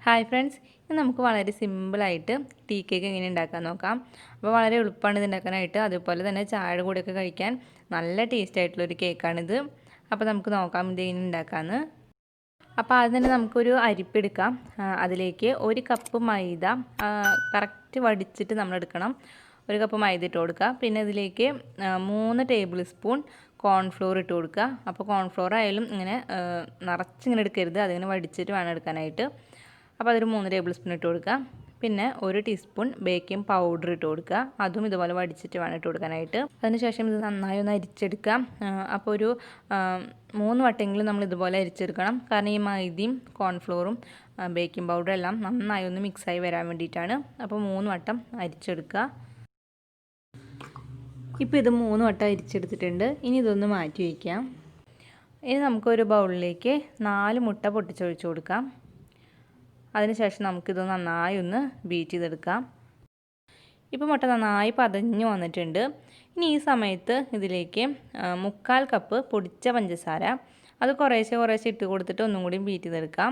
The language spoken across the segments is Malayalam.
ഹായ് ഫ്രണ്ട്സ്, ഇന്ന് നമുക്ക് വളരെ സിമ്പിളായിട്ട് ടീ കേക്ക് എങ്ങനെ ഉണ്ടാക്കാൻ നോക്കാം. അപ്പോൾ വളരെ എളുപ്പമാണ് ഇത് ഉണ്ടാക്കാനായിട്ട്. അതുപോലെ തന്നെ ചായയുടെ കൂടെയൊക്കെ കഴിക്കാൻ നല്ല ടേസ്റ്റ് ആയിട്ടുള്ളൊരു കേക്കാണിത്. അപ്പോൾ നമുക്ക് നോക്കാം ഇത് എങ്ങനെ ഉണ്ടാക്കാമെന്ന്. അപ്പോൾ ആദ്യം തന്നെ നമുക്കൊരു അരിപ്പെടുക്കാം. അതിലേക്ക് 1 കപ്പ് മൈദ കറക്റ്റ് വടിച്ചിട്ട് നമ്മൾ എടുക്കണം. 1 കപ്പ് മൈദ ഇട്ട് കൊടുക്കുക. പിന്നെ ഇതിലേക്ക് 3 ടേബിൾ സ്പൂൺ കോൺഫ്ലോർ ഇട്ട് കൊടുക്കുക. അപ്പോൾ കോൺഫ്ലോർ ആയാലും ഇങ്ങനെ നിറച്ചിങ്ങനെ എടുക്കരുത്, അതിങ്ങനെ വടിച്ചിട്ട് വേണം എടുക്കാനായിട്ട്. അപ്പോൾ അതൊരു 3 ടേബിൾ സ്പൂൺ ഇട്ട് കൊടുക്കുക. പിന്നെ 1 ടീസ്പൂൺ ബേക്കിംഗ് പൗഡർ ഇട്ട് കൊടുക്കുക. അതും ഇതുപോലെ വടിച്ചിട്ട് വേണം ഇട്ട് കൊടുക്കാനായിട്ട്. അതിനുശേഷം ഇത് നന്നായി ഒന്ന് അരിച്ചെടുക്കാം. അപ്പോൾ ഒരു 3 വട്ടമെങ്കിലും നമ്മൾ ഇതുപോലെ അരിച്ചെടുക്കണം. കാരണം ഈ മൈദയും കോൺഫ്ലോറും ബേക്കിംഗ് പൗഡറും എല്ലാം നന്നായി ഒന്ന് മിക്സായി വരാൻ വേണ്ടിയിട്ടാണ്. അപ്പോൾ 3 വട്ടം അരിച്ചെടുക്കുക. ഇപ്പോൾ ഇത് 3 വട്ടം അരിച്ചെടുത്തിട്ടുണ്ട്. ഇനി ഇതൊന്ന് മാറ്റി വയ്ക്കാം. ഇനി നമുക്കൊരു ബൗളിലേക്ക് 4 മുട്ട പൊട്ടിച്ചൊഴിച്ച് കൊടുക്കാം. അതിനുശേഷം നമുക്കിത് നന്നായി ഒന്ന് ബീറ്റ് ചെയ്തെടുക്കാം. ഇപ്പോൾ മുട്ട നന്നായി പതഞ്ഞു വന്നിട്ടുണ്ട്. ഇനി ഈ സമയത്ത് ഇതിലേക്ക് 3/4 കപ്പ് പൊടിച്ച പഞ്ചസാര അത് കുറേശ്ശെ ഇട്ട് കൊടുത്തിട്ട് ഒന്നും കൂടി ബീറ്റ് ചെയ്തെടുക്കാം.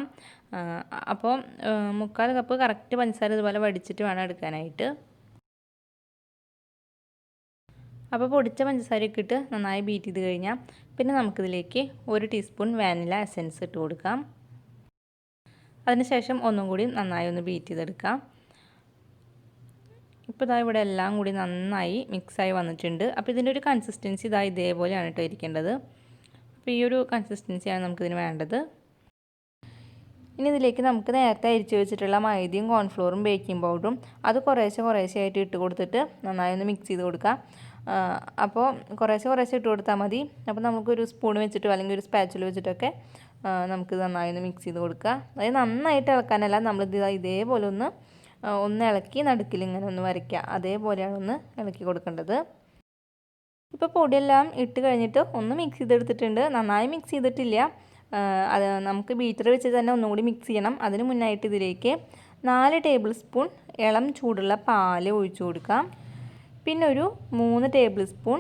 അപ്പോൾ 3/4 കപ്പ് കറക്റ്റ് പഞ്ചസാര ഇതുപോലെ വടിച്ചിട്ട് വേണം എടുക്കാനായിട്ട്. അപ്പോൾ പൊടിച്ച പഞ്ചസാരയൊക്കെ ഇട്ട് നന്നായി ബീറ്റ് ചെയ്ത് കഴിഞ്ഞാൽ പിന്നെ നമുക്കിതിലേക്ക് 1 ടീസ്പൂൺ വാനില എസൻസ് ഇട്ട് കൊടുക്കാം. അതിനുശേഷം ഒന്നും കൂടി നന്നായി ഒന്ന് ബീറ്റ് ചെയ്തെടുക്കാം. ഇപ്പോൾ ഇതാ ഇവിടെ എല്ലാം കൂടി നന്നായി മിക്സായി വന്നിട്ടുണ്ട്. അപ്പോൾ ഇതിൻ്റെ ഒരു കൺസിസ്റ്റൻസി ഇതാ ഇതേപോലെയാണ് കേട്ടോ ഇരിക്കേണ്ടത്. അപ്പോൾ ഈ ഒരു കൺസിസ്റ്റൻസിയാണ് നമുക്കിതിന് വേണ്ടത്. ഇനി ഇതിലേക്ക് നമുക്ക് നേരത്തെ അരിച്ച് വെച്ചിട്ടുള്ള മൈദയും കോൺഫ്ലോറും ബേക്കിംഗ് പൗഡറും അത് കുറേശ്ശെ ആയിട്ട് ഇട്ട് കൊടുത്തിട്ട് നന്നായി ഒന്ന് മിക്സ് ചെയ്ത് കൊടുക്കാം. അപ്പോൾ കുറേശ്ശെ ഇട്ട് കൊടുത്താൽ മതി. അപ്പോൾ നമുക്കൊരു സ്പൂൺ വെച്ചിട്ടോ അല്ലെങ്കിൽ ഒരു സ്പാച്ചുല വെച്ചിട്ടൊക്കെ നമുക്ക് നന്നായി ഒന്ന് മിക്സ് ചെയ്ത് കൊടുക്കുക. അതായത് നന്നായിട്ട് ഇളക്കാനല്ല, നമ്മളിത് ഇതേപോലെ ഒന്ന് ഇളക്കി നടുക്കിൽ ഇങ്ങനെ ഒന്ന് വരയ്ക്കുക. അതേപോലെയാണ് ഒന്ന് ഇളക്കി കൊടുക്കേണ്ടത്. ഇപ്പോൾ പൊടിയെല്ലാം ഇട്ട് കഴിഞ്ഞിട്ട് ഒന്ന് മിക്സ് ചെയ്തെടുത്തിട്ടുണ്ട്. നന്നായി മിക്സ് ചെയ്തിട്ടില്ല. അത് നമുക്ക് ബീറ്റർ വെച്ച് തന്നെ ഒന്നും കൂടി മിക്സ് ചെയ്യണം. അതിന് മുന്നായിട്ട് ഇതിലേക്ക് 4 ടേബിൾ സ്പൂൺ ഇളം ചൂടുള്ള പാല് ഒഴിച്ചു കൊടുക്കാം. പിന്നെ ഒരു 3 table spoon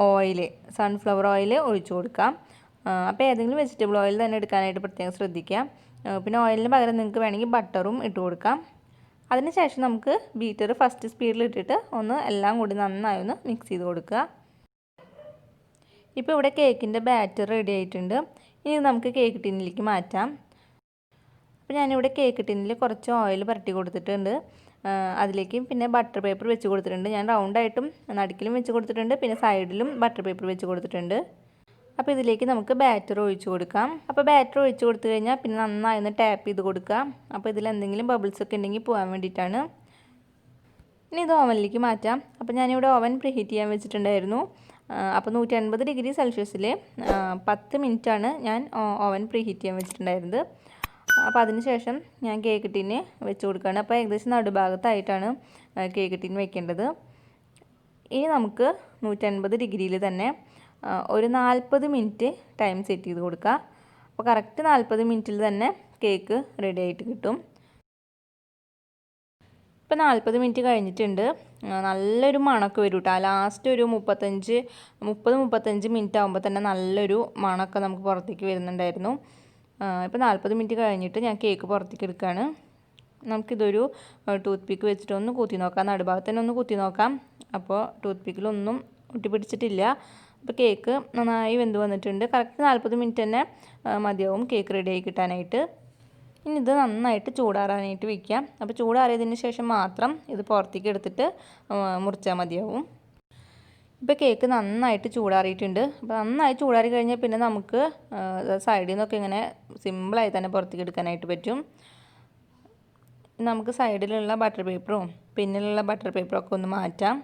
oil, sunflower oil ഒഴിച്ചു കൊടുക്കാം. അപ്പോൾ ഏതെങ്കിലും വെജിറ്റബിൾ ഓയിൽ തന്നെ എടുക്കാനായിട്ട് പ്രത്യേകം ശ്രദ്ധിക്കുക. പിന്നെ ഓയിലിന് പകരം നിങ്ങൾക്ക് വേണമെങ്കിൽ ബട്ടറും ഇട്ട് കൊടുക്കാം. അതിനുശേഷം നമുക്ക് ബീറ്റർ ഫസ്റ്റ് സ്പീഡിൽ ഇട്ടിട്ട് ഒന്ന് എല്ലാം കൂടി നന്നായി ഒന്ന് മിക്സ് ചെയ്ത് കൊടുക്കുക. ഇപ്പോൾ ഇവിടെ കേക്കിൻ്റെ ബാറ്റർ റെഡി ആയിട്ടുണ്ട്. ഇനി നമുക്ക് കേക്ക് ടിന്നിലേക്ക് മാറ്റാം. അപ്പോൾ ഞാനിവിടെ കേക്ക് ടിന്നിൽ കുറച്ച് ഓയിൽ പുരട്ടി കൊടുത്തിട്ടുണ്ട്. അതിലേക്ക് പിന്നെ ബട്ടർ പേപ്പർ വെച്ച് കൊടുത്തിട്ടുണ്ട്. ഞാൻ റൗണ്ടായിട്ടും നടുക്കിലും വെച്ച് കൊടുത്തിട്ടുണ്ട്. പിന്നെ സൈഡിലും ബട്ടർ പേപ്പർ വെച്ച് കൊടുത്തിട്ടുണ്ട്. അപ്പോൾ ഇതിലേക്ക് നമുക്ക് ബാറ്റർ ഒഴിച്ച് കൊടുക്കാം. അപ്പോൾ ബാറ്റർ ഒഴിച്ച് കൊടുത്തു കഴിഞ്ഞാൽ പിന്നെ നന്നായി ഒന്ന് ടാപ്പ് ചെയ്ത് കൊടുക്കാം. അപ്പോൾ ഇതിൽ എന്തെങ്കിലും ബബിൾസ് ഒക്കെ ഉണ്ടെങ്കിൽ പോകാൻ വേണ്ടിയിട്ടാണ്. ഇനി ഇത് ഓവനിലേക്ക് മാറ്റാം. അപ്പോൾ ഞാനിവിടെ ഓവൻ പ്രീഹീറ്റ് ചെയ്യാൻ വെച്ചിട്ടുണ്ടായിരുന്നു. അപ്പോൾ 150 ഡിഗ്രി സെൽഷ്യസിൽ 10 മിനിറ്റാണ് ഞാൻ ഓവൻ പ്രീഹീറ്റ് ചെയ്യാൻ വെച്ചിട്ടുണ്ടായിരുന്നത്. അപ്പോൾ അതിന് ശേഷം ഞാൻ കേക്ക് ടിന്ന് വെച്ച് കൊടുക്കുകയാണ്. അപ്പോൾ ഏകദേശം നടുഭാഗത്തായിട്ടാണ് കേക്ക് ടിൻ വെക്കേണ്ടത്. ഇനി നമുക്ക് 150 ഡിഗ്രിയിൽ തന്നെ ഒരു 40 മിനിറ്റ് ടൈം സെറ്റ് ചെയ്ത് കൊടുക്കുക. അപ്പോൾ കറക്റ്റ് 40 മിനിറ്റിൽ തന്നെ കേക്ക് റെഡി ആയിട്ട് കിട്ടും. ഇപ്പോൾ 40 മിനിറ്റ് കഴിഞ്ഞിട്ടുണ്ട്. നല്ലൊരു മണമൊക്കെ വരും കേട്ടോ. ലാസ്റ്റ് ഒരു 30-35 മിനിറ്റ് ആകുമ്പോൾ തന്നെ നല്ലൊരു മണമൊക്കെ നമുക്ക് പുറത്തേക്ക് വരുന്നുണ്ടായിരുന്നു. ഇപ്പോൾ 40 മിനിറ്റ് കഴിഞ്ഞിട്ട് ഞാൻ കേക്ക് പുറത്തേക്ക് എടുക്കുകയാണ്. നമുക്കിതൊരു ടൂത്ത് പിക്ക് വെച്ചിട്ട് ഒന്ന് കുത്തി നോക്കാം. നടുഭാഗത്ത് തന്നെ ഒന്ന് കുത്തി നോക്കാം. അപ്പോൾ ടൂത്ത് പിക്കിലൊന്നും ഒട്ടിപ്പിടിച്ചിട്ടില്ല. അപ്പോൾ കേക്ക് നന്നായി വെന്ത് വന്നിട്ടുണ്ട്. കറക്റ്റ് 40 മിനിറ്റ് തന്നെ മതിയാവും കേക്ക് റെഡിയായി കിട്ടാനായിട്ട്. ഇനി ഇത് നന്നായിട്ട് ചൂടാറാനായിട്ട് വയ്ക്കാം. അപ്പോൾ ചൂടാറിയതിന് ശേഷം മാത്രം ഇത് പുറത്തേക്ക് എടുത്തിട്ട് മുറിച്ചാൽ മതിയാവും. ഇപ്പോൾ കേക്ക് നന്നായിട്ട് ചൂടാറിയിട്ടുണ്ട്. അപ്പോൾ നന്നായി ചൂടാറി കഴിഞ്ഞാൽ പിന്നെ നമുക്ക് സൈഡിൽ നിന്നൊക്കെ ഇങ്ങനെ സിമ്പിളായി തന്നെ പുറത്തേക്ക് എടുക്കാനായിട്ട് പറ്റും. നമുക്ക് സൈഡിലുള്ള ബട്ടർ പേപ്പറും പിന്നിലുള്ള ബട്ടർ പേപ്പറും ഒക്കെ ഒന്ന് മാറ്റാം.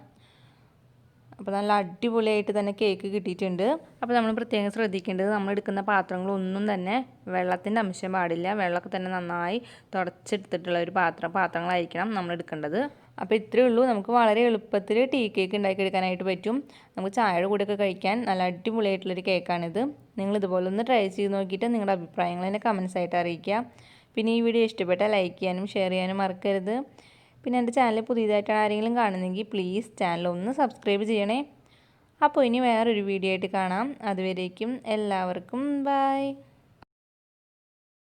അപ്പോൾ നല്ല അടിപൊളിയായിട്ട് തന്നെ കേക്ക് കിട്ടിയിട്ടുണ്ട്. അപ്പോൾ നമ്മൾ പ്രത്യേകം ശ്രദ്ധിക്കേണ്ടത്, നമ്മൾ എടുക്കുന്ന പാത്രങ്ങളൊന്നും തന്നെ വെള്ളത്തിൻ്റെ അംശം പാടില്ല. വെള്ളമൊക്കെ തന്നെ നന്നായി തുടച്ചെടുത്തിട്ടുള്ള ഒരു പാത്രങ്ങളായിരിക്കണം നമ്മൾ എടുക്കേണ്ടത്. അപ്പോൾ ഇത്രയേ ഉള്ളൂ. നമുക്ക് വളരെ എളുപ്പത്തിൽ ടീ കേക്ക് ഉണ്ടാക്കിയെടുക്കാനായിട്ട് പറ്റും. നമുക്ക് ചായയുടെ കൂടെയൊക്കെ കഴിക്കാൻ നല്ല അടിപൊളിയായിട്ടുള്ളൊരു കേക്കാണിത്. നിങ്ങൾ ഇതുപോലെ ഒന്ന് ട്രൈ ചെയ്ത് നോക്കിയിട്ട് നിങ്ങളുടെ അഭിപ്രായങ്ങൾ എന്നെ കമൻസ് ആയിട്ട് അറിയിക്കുക. പിന്നെ ഈ വീഡിയോ ഇഷ്ടപ്പെട്ടാൽ ലൈക്ക് ചെയ്യാനും ഷെയർ ചെയ്യാനും മറക്കരുത്. പിന്നെ എൻ്റെ ചാനൽ പുതിയതായിട്ടാണ് ആരെങ്കിലും കാണുന്നെങ്കിൽ പ്ലീസ് ചാനൽ ഒന്ന് സബ്സ്ക്രൈബ് ചെയ്യണേ. അപ്പോൾ ഇനി വേറൊരു വീഡിയോ ആയിട്ട് കാണാം. അതുവരേക്കും എല്ലാവർക്കും ബൈ.